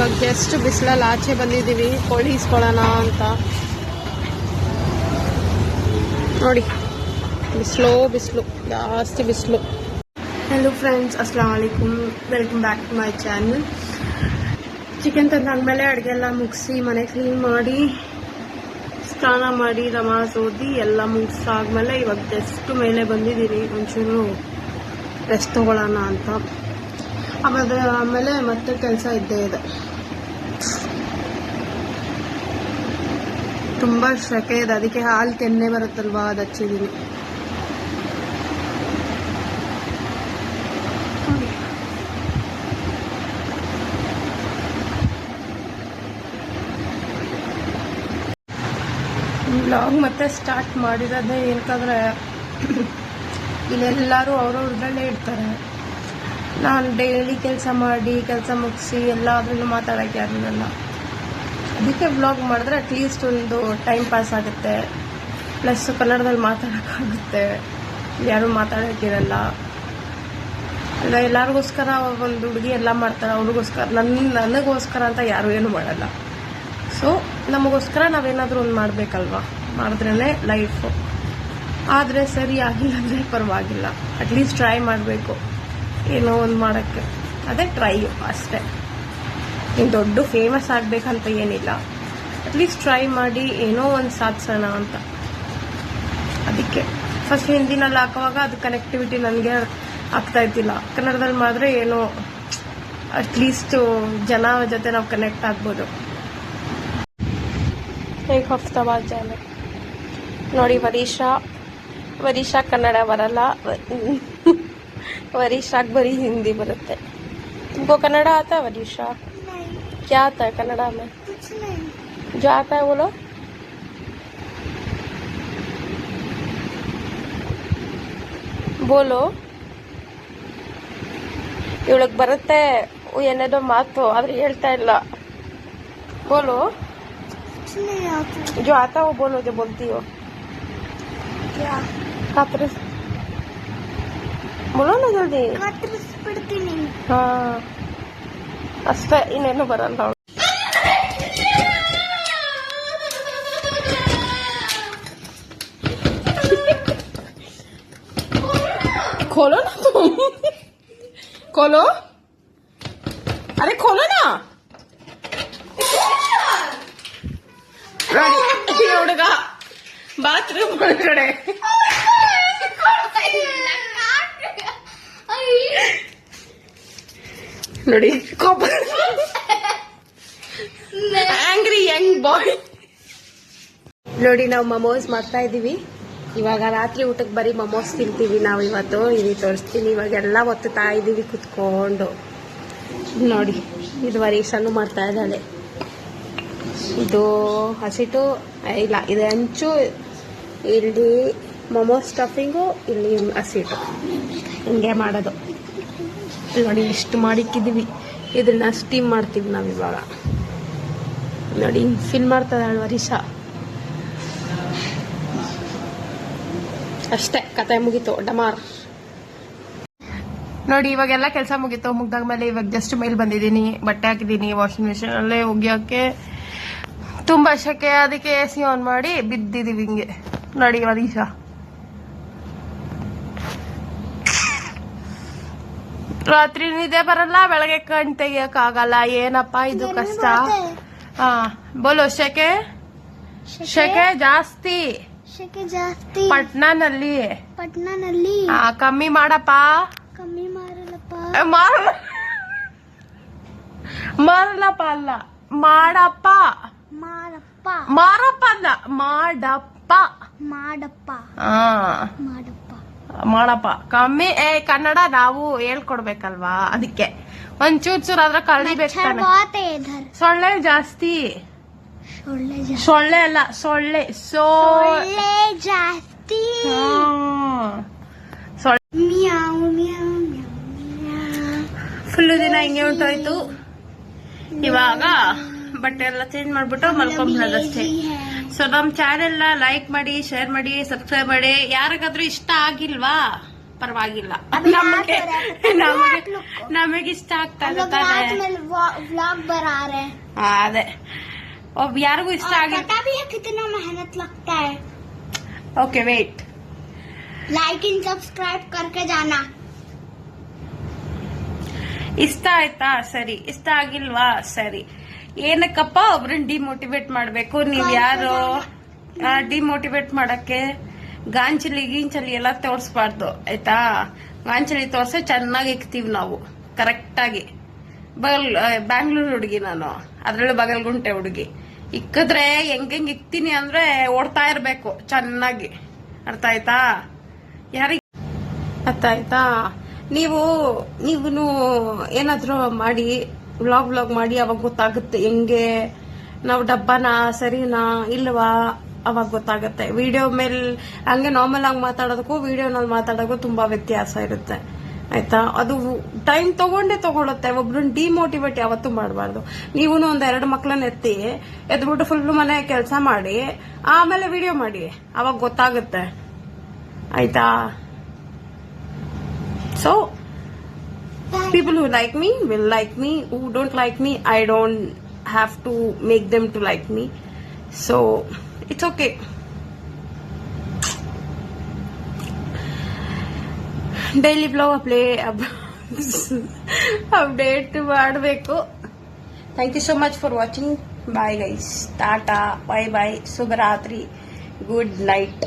ಇವಾಗ ಜಸ್ಟ್ ಬಿಸಿಲಲ್ಲಿ ಆಚೆ ಬಂದಿದ್ದೀವಿ ಕೋಳಿ ಇಸ್ಕೊಳ್ಳೋಣ ಅಂತ. ನೋಡಿ ಬಿಸಿಲು ಜಾಸ್ತಿ ಬಿಸಿಲು. ಹೆಲೋ ಫ್ರೆಂಡ್ಸ್, ಅಸ್ಸಲಾಮ್ ವಲೈಕುಮ್, welcome back to my channel. Chicken ತಂದಾದ್ಮೇಲೆ ಅಡುಗೆ ಎಲ್ಲ ಮುಗಿಸಿ ಮನೆ ಕ್ಲೀನ್ ಮಾಡಿ ಸ್ನಾನ ಮಾಡಿ ನಮಾಜ್ ಓದಿ ಎಲ್ಲ ಮುಗಿಸಾದ್ಮೇಲೆ ಇವಾಗ ಜಸ್ಟ್ ಮೇಲೆ ಬಂದಿದ್ದೀನಿ ಒಂಚೂರು ರೆಸ್ಟ್ ತಗೊಳ್ಳೋಣ ಅಂತ. ಆಮೇಲೆ ಮತ್ತೆ ಕೆಲಸ ಇದ್ದೇ ಇದೆ. ತುಂಬ ಸೆಕೆ ಇದೆ, ಅದಕ್ಕೆ ಹಾಲು ಕೆನ್ನೆ ಬರುತ್ತಲ್ವಾ ಅದು ಹಚ್ಚಿದ್ದೀನಿ. ಬ್ಲಾಗ್ ಮತ್ತೆ ಸ್ಟಾರ್ಟ್ ಮಾಡಿರೋದೇ ಏನಕ್ಕಂದ್ರೆ ಇಲ್ಲೆಲ್ಲರೂ ಅವ್ರವ್ರದ್ರಲ್ಲೇ ಇರ್ತಾರೆ. ನಾನು ಡೈಲಿ ಕೆಲಸ ಮುಗಿಸಿ ಎಲ್ಲಾದ್ರೂ ಮಾತಾಡೋಕ್ಕೆ ಯಾರಿರಲ್ಲ. ಅದಕ್ಕೆ ವ್ಲಾಗ್ ಮಾಡಿದ್ರೆ ಅಟ್ಲೀಸ್ಟ್ ಒಂದು ಟೈಮ್ ಪಾಸ್ ಆಗುತ್ತೆ, ಪ್ಲಸ್ ಕನ್ನಡದಲ್ಲಿ ಮಾತಾಡೋಕ್ಕಾಗುತ್ತೆ. ಯಾರೂ ಮಾತಾಡೋಕ್ಕಿರಲ್ಲ. ಇಲ್ಲ ಎಲ್ಲರಿಗೋಸ್ಕರ ಒಂದು ಹುಡುಗಿ ಎಲ್ಲ ಮಾಡ್ತಾರೆ, ಅವ್ರಿಗೋಸ್ಕರ ನನಗೋಸ್ಕರ ಅಂತ ಯಾರೂ ಏನು ಮಾಡಲ್ಲ. ಸೊ ನಮಗೋಸ್ಕರ ನಾವೇನಾದರೂ ಒಂದು ಮಾಡಬೇಕಲ್ವಾ, ಮಾಡಿದ್ರೇ ಲೈಫು. ಆದರೆ ಸರಿ ಆಗಿಲ್ಲ ಅಂದರೆ ಪರವಾಗಿಲ್ಲ, ಅಟ್ಲೀಸ್ಟ್ ಟ್ರೈ ಮಾಡಬೇಕು ಏನೋ ಒಂದು ಮಾಡೋಕ್ಕೆ. ಅದೇ ಟ್ರೈ ಅಷ್ಟೇ. ಇನ್ನು ದೊಡ್ಡ ಫೇಮಸ್ ಆಗಬೇಕಂತ ಏನಿಲ್ಲ, ಅಟ್ಲೀಸ್ಟ್ ಟ್ರೈ ಮಾಡಿ ಏನೋ ಒಂದು ಸಾಧಿಸೋಣ ಅಂತ. ಅದಕ್ಕೆ ಫಸ್ಟ್ ಹಿಂದಿನಲ್ಲಿ ಹಾಕುವಾಗ ಅದು ಕನೆಕ್ಟಿವಿಟಿ ನನಗೆ ಆಗ್ತಾ ಇದ್ದಿಲ್ಲ. ಕನ್ನಡದಲ್ಲಿ ಮಾಡಿದ್ರೆ ಏನೋ ಅಟ್ಲೀಸ್ಟ್ ಜನ ಜೊತೆ ನಾವು ಕನೆಕ್ಟ್ ಆಗ್ಬೋದು. ಹೇಗೆ ಹಫ್ತಾ ಜಾನೆ ನೋಡಿ. ವರೀಶಾ ಕನ್ನಡ ಬರಲ್ಲ, वरीशा बड़ी हिंदी बरते. तुमको कन्नड़ा आता है वरीशा? क्या आता है कन्नड़ा में? कुछ नहीं. जो आता है बोलो. बोलो. ಇವಳಿಗೆ ಬರುತ್ತೆ ಏನೇನೋ ಮಾತು, ಆದ್ರೆ ಹೇಳ್ತಾ ಇಲ್ಲ. बोलो. जो आता है वो बोलो, जो बोलती हो. क्या? कातरस बोलो ना जल्दी. हाँ ಅಷ್ಟೇ, ಇನ್ನೇನು ಬರಲ್ಲ. खोलो ना तुम, खोलो. अरे खोलो ना. ಹುಡುಗ ಬಾತ್ರೂಮ್ ಒಳಗಡೆ ನೋಡಿ, ಆಂಗ್ರಿ ಯಂಗ್ ಬಾಯ್. ನೋಡಿ, ನಾವು ಮಮೋಸ್ ಮಾಡ್ತಾ ಇದೀವಿ. ಇವಾಗ ರಾತ್ರಿ ಊಟಕ್ಕೆ ಬರೀ ಮಮೋಸ್ ತಿಂತೀವಿ ನಾವು ಇವತ್ತು. ಇಲ್ಲಿ ತೋರಿಸ್ತೀನಿ. ಇವಾಗೆಲ್ಲ ಒತ್ತುತ್ತಾ ಇದೀವಿ ಕುತ್ಕೊಂಡು. ನೋಡಿ, ಇದು ವರೀಶಾನು ಮಾಡ್ತಾ ಇದ್ದಾಳೆ. ಇದು ಹಸಿಟ್ಟು ಇಲ್ಲ, ಇದು ಹಂಚು. ಇಲ್ಲಿ ಮಮೋಸ್ ಸ್ಟಫಿಂಗು, ಇಲ್ಲಿ ಹಸಿಟ್ಟು. ಹಿಂಗೆ ಮಾಡೋದು. ನೋಡಿ, ಇಷ್ಟು ಮಾಡಿಕ್ಕಿದ್ದೀವಿ. ಇದನ್ನ ಸ್ಟೀಮ್ ಮಾಡ್ತೀವಿ ನಾವು ಇವಾಗ. ನೋಡಿ, ಫಿಲ್ ಮಾಡ್ತದಾಳ ವರೀಶಾ. ಅಷ್ಟೇ, ಕತೆ ಮುಗೀತು. ಡಮಾರ್. ನೋಡಿ, ಇವಾಗೆಲ್ಲ ಕೆಲಸ ಮುಗ್ದಾದ್ಮೇಲೆ ಇವಾಗ ಜಸ್ಟ್ ಮೇಲೆ ಬಂದಿದ್ದೀನಿ. ಬಟ್ಟೆ ಹಾಕಿದ್ದೀನಿ ವಾಷಿಂಗ್ ಮಿಷಿನ್ ಅಲ್ಲೇ ಒಗ್ಯೋಕೆ. ತುಂಬಾ ಶೆಕೆ, ಅದಕ್ಕೆ AC ಆನ್ ಮಾಡಿ ಬಿದ್ದಿದೀವಿ ಹಿಂಗೆ. ನೋಡಿ ವರೀಶಾ, ರಾತ್ರಿ ನಿದ್ದೆ ಬರಲ್ಲ, ಬೆಳಗ್ಗೆ ಕಣ್ ತೆಗಿಯಕ್ ಆಗಲ್ಲ. ಏನಪ್ಪ ಇದು ಕಷ್ಟ. ಹಾ, ಬೋಲೋ. ಶೆಕೆ ಜಾಸ್ತಿ ಪಟ್ನಾನಲ್ಲಿ. ಕಮ್ಮಿ ಮಾಡಪ್ಪ. ಮಾರಲ್ಲಪ್ಪ ಅಲ್ಲ, ಮಾಡಪ್ಪ. ಮಾರಪ್ಪ ಅಲ್ಲ, ಮಾಡಪ್ಪ. ಮಾಡಪ್ಪ ಕಮ್ಮಿ. ಕನ್ನಡ ನಾವು ಹೇಳ್ಕೊಡ್ಬೇಕಲ್ವಾ, ಅದಕ್ಕೆ ಒಂಚೂರ್ ಆದ್ರೆ ಕಲಿಬೇಕು. ಸೊಳ್ಳೆ ಜಾಸ್ತಿ. ಸೊಳ್ಳೆ ಅಲ್ಲ, ಸೊಳ್ಳೆ ಜಾಸ್ತಿ. ಫುಲ್ಲು ದಿನ ಹಿಂಗೆ ಉಂಟಾಯ್ತು. ಇವಾಗ ಬಟ್ಟೆ ಎಲ್ಲ ಚೇಂಜ್ ಮಾಡ್ಬಿಟ್ಟು ಮಲ್ಕೊಂಡ್ಬಿಡೋದಷ್ಟೇ. ಸೊ ನಮ್ಮ ಚಾನೆಲ್ ಲೈಕ್ ಮಾಡಿ, ಶೇರ್ ಮಾಡಿ, ಸಬ್ಸ್ಕ್ರೈಬ್ ಮಾಡಿ. ಯಾರಿಗಾದ್ರೂ ಇಷ್ಟ ಆಗಿಲ್ವಾ ಪರವಾಗಿಲ್ಲ, अभी रात ನಮಗೆ हो रहा है, ನಮಗೆ ನಮಗೆ ಇಷ್ಟ ಆಗ್ತಾ हम ಇದೆ लोग ತಾನೇ. रात में व्लॉग बना रहे हैं। ಅದೇ ಯಾರಿಗೂ ಇಷ್ಟ और ಆಗಿಲ್ಲ. पता भी है कितना मेहनत लगता है। Okay wait, like and subscribe करके जाना। ಇಷ್ಟ ಆಯ್ತಾ ಸರಿ, ಇಷ್ಟ ಆಗಿಲ್ವಾ ಸರಿ. ಏನಕ್ಕಪ್ಪ ಒಬ್ರನ್ನ ಡಿಮೋಟಿವೇಟ್ ಮಾಡ್ಬೇಕು? ನೀವ್ ಯಾರು ಡಿಮೋಟಿವೇಟ್ ಮಾಡಕ್ಕೆ? ಗಾಂಚಲಿ ಗೀಂಚಲಿ ಎಲ್ಲ ತೋರ್ಸ್ಬಾರ್ದು ಆಯ್ತಾ. ಗಾಂಚಲಿ ತೋರ್ಸೆ ಚೆನ್ನಾಗಿ ಇಕ್ತೀವಿ ನಾವು ಕರೆಕ್ಟ್ ಆಗಿ. ಬ್ಯಾಂಗ್ಳೂರ್ ಹುಡುಗಿ ನಾನು, ಅದ್ರಲ್ಲೂ ಬಗಲ್ಗುಂಟೆ ಹುಡುಗಿ. ಇಕ್ಕಿದ್ರೆ ಹೆಂಗ್ ಇಕ್ತೀನಿ ಅಂದ್ರೆ ಓಡ್ತಾ ಇರ್ಬೇಕು ಚೆನ್ನಾಗಿ. ಅರ್ಥ ಆಯ್ತಾ? ಯಾರಿಗೆ ಅರ್ಥ ಆಯ್ತಾ? ನೀವು ಏನಾದ್ರೂ ಮಾಡಿ ವ್ಲಾಗ್ ಮಾಡಿ, ಅವಾಗ ಗೊತ್ತಾಗುತ್ತೆ ಹೆಂಗೆ ನಾವು ಡಬ್ಬನಾ ಸರಿನಾ ಇಲ್ವಾ, ಅವಾಗ ಗೊತ್ತಾಗುತ್ತೆ. ವಿಡಿಯೋ ಮೇಲೆ ಹಂಗೆ ನಾರ್ಮಲ್ ಆಗಿ ಮಾತಾಡೋದಕ್ಕೂ ವಿಡಿಯೋನಲ್ಲಿ ಮಾತಾಡೋಕ್ಕೂ ತುಂಬಾ ವ್ಯತ್ಯಾಸ ಇರುತ್ತೆ ಆಯ್ತಾ. ಅದು ಟೈಮ್ ತಗೊಳುತ್ತೆ. ಒಬ್ರನ್ನ ಡಿಮೋಟಿವೇಟ್ ಯಾವತ್ತೂ ಮಾಡಬಾರ್ದು. ನೀವು ಒಂದ್ 2 ಮಕ್ಳನ್ನ ಎದ್ಬಿಟ್ಟು ಫುಲ್ ಮನೆ ಕೆಲಸ ಮಾಡಿ ಆಮೇಲೆ ವಿಡಿಯೋ ಮಾಡಿ, ಅವಾಗ ಗೊತ್ತಾಗುತ್ತೆ ಆಯ್ತಾ. So people who like me will like me, who don't like me I don't have to make them to like me, so it's okay. Daily blog update ಮಾಡಬೇಕು. Thank you so much for watching. Bye guys, ಟಾಟಾ, bye bye, ಶುಭರಾತ್ರಿ, good night.